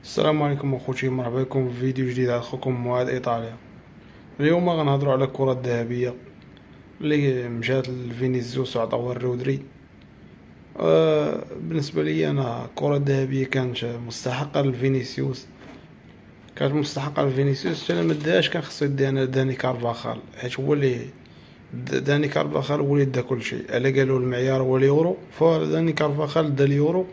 السلام عليكم اخوتي، مرحبا بكم في فيديو جديد على اخوكم موعد ايطاليا. اليوم غنهضروا على الكرة الذهبية اللي مشات لفينيسيوس وعطاوها الرودري. بالنسبة لي انا الكرة الذهبية كانت مستحقة لفينيسيوس، حتى انا مداش كان خصو يديها داني كارفاخال، حيت هو اللي داني كارفاخال هو اللي دا كلشي. الا قالوا المعيار هو اليورو، فداني كارفاخال دا اليورو،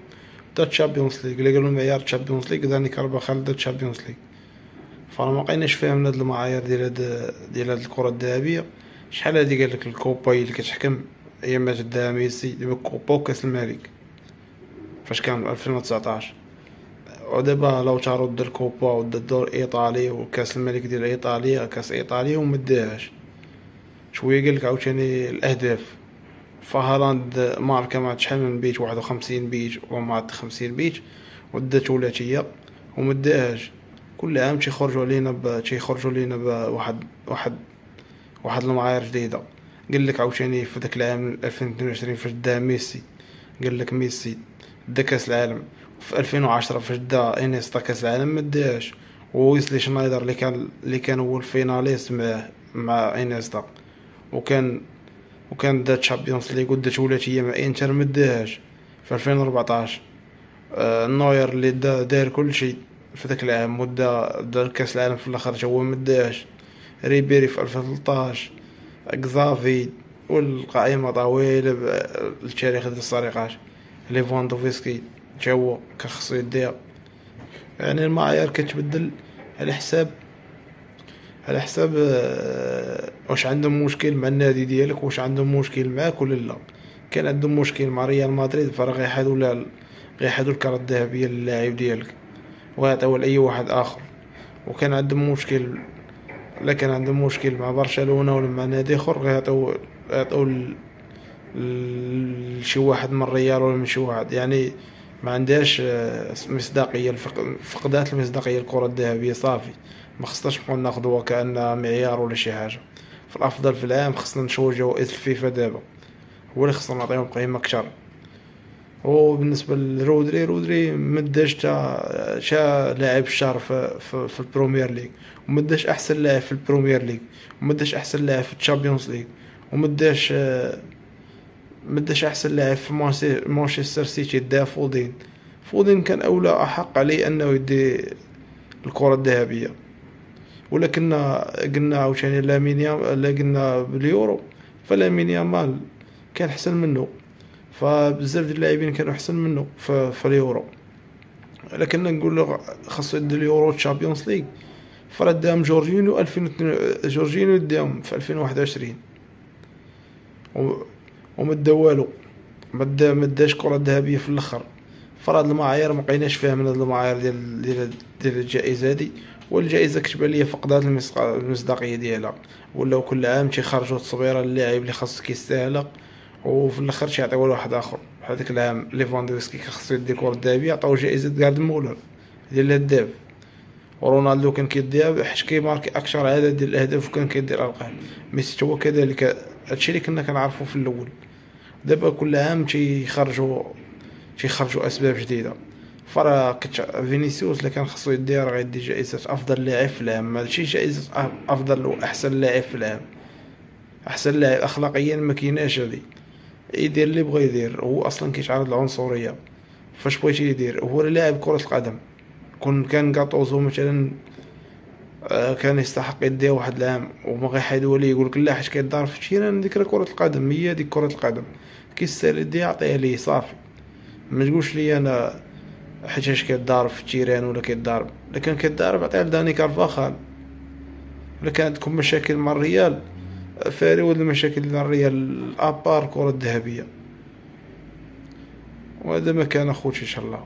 دا تشامبيونز ليغ. الا قالوا المعيار تشامبيونز ليغ، داني كارفاخال دا تشامبيونز ليغ. فانا ما بقيناش فاهم هاد المعايير ديال هاد الكرة الذهبية. شحال هادي قالك الكوبا هي اللي كتحكم، هي ما تداها ميسي دابا الكوبا وكاس الملك فاش كان 2019. ودابا لو تارو دا الكوبا ودا الدور الايطالي وكاس الملك ديال ايطاليا، كاس ايطاليا ومداهاش. شويه قالك عاوتاني الاهداف، فهالاند ماركا مع شحال من بيت، 51 بيت ومع 50 بيت، ودا ثلاثيه ومداهاش. كل عام تيخرجوا لينا بواحد المعايير جديده. قال لك عاوتاني في داك العام 2022 فاش دا ميسي، قال لك ميسي دا كاس العالم. في 2010 فاش دا انيستا كاس العالم ما داهاش. وويسلي شنايدر اللي كان هو الفيناليست مع انيستا، وكان دا تشامبيونز ليغ ودا ثلاثيه مع انتر ما داهاش. في 2014 نوير اللي دار كل شيء في ذاك العام ودا كاس العالم في الاخر تا هو ما داهاش. ريبيري في 2013، كزافي، والقائمه طويله بالتاريخ ديال السرقات. ليفاندوفسكي تا هو كان خصو يديها. يعني المعايير كتبدل على حساب واش عندهم مشكل مع النادي ديالك، واش عندهم مشكل معاك ولا لا. كان عندهم مشكل مع ريال مدريد فراه غيحادوا الكرة الذهبية للاعب ديالك ويعطيوها لأي واحد آخر. وكان عندهم مشكل، لا كان عندهم مشكل مع برشلونة ولا مع نادي آخر غيعطيو لشي واحد من الريال ولا من شي واحد. يعني ما عندهاش مصداقية، فقدات المصداقية الكرة الذهبية صافي. ما خصناش نبقاو ناخدوها كأنها معيار ولا شي حاجة. في الأفضل في العام خصنا نشوفو جوائز الفيفا دابا، هو اللي خصنا نعطيهم قيمة كتر. وبالنسبه لرودري مداش تا لاعب الشهر في البروميير ليغ، ومداش احسن لاعب في البروميير ليغ، ومداش احسن لاعب في الشامبيونز ليغ، ومداش احسن لاعب في مانشستر سيتي دا فودين كان اولى احق عليه انه يدي الكره الذهبيه. ولكن قلنا عاوتاني لامين يامال، قلنا باليورو فلامين يامال كان احسن منه، فبزاف ديال اللاعبين كانوا احسن منه في اليورو. لكن نقول له خاصو يدي اليورو تشامبيونز ليغ، فراه داهم جورجينيو 2002، جورجينيو داهم في 2021 وما دا والو، ما داش كرة ذهبية في الاخر. فراد المعايير ما بقيناش فاهمين هاد المعايير ديال الجائزة هادي. والجائزة كتبان ليا فقدات المصداقية ديالها، ولاو كل عام تيخرجوا تصويره للاعب اللي خاص كيستاهلها، وفي الاخر تيعطيوها لواحد اخر. بحال داك العام ليفاندوفسكي كان خصو يدي الكرة الذهبية، عطاوه جائزة كارد مولر ديال الهداف. ورونالدو كان كيديها حيت كيماركي اكثر عدد ديال الاهداف وكان كيدير الارقام. ميسي هو كذلك. هادشي اللي كنا كنعرفو في الاول. دابا كل عام تيخرجوا اسباب جديده. فراه فينيسيوس اللي كان خصو يديها راه غيدي جائزة افضل لاعب في العام، ماشي جائزة افضل واحسن لاعب في العام. احسن لاعب اخلاقيا ما كايناش هادي، يدير اللي بغا يدير. هو اصلا كيتعرض للعنصريه، فاش بغيتي يدير. هو لاعب كره القدم. كان كاطوزو مثلا كان يستحق يديها واحد العام وما غيحيدوه ليه، يقولك لا حيت كيضارب في التيران. ديك كره القدم هي ديك كره القدم، كيستاهل يديها عطيه ليه صافي. ما تقولش لي انا حيت كيضارب في التيران ولا كيضارب. لكن كيضارب عطيه لداني كارفاخال. ولا كان عندكم مشاكل مع الريال فاري، ولا مشاكل مع الريال ابار كرة الذهبية. وهذا ما كان اخوتي ان شاء الله.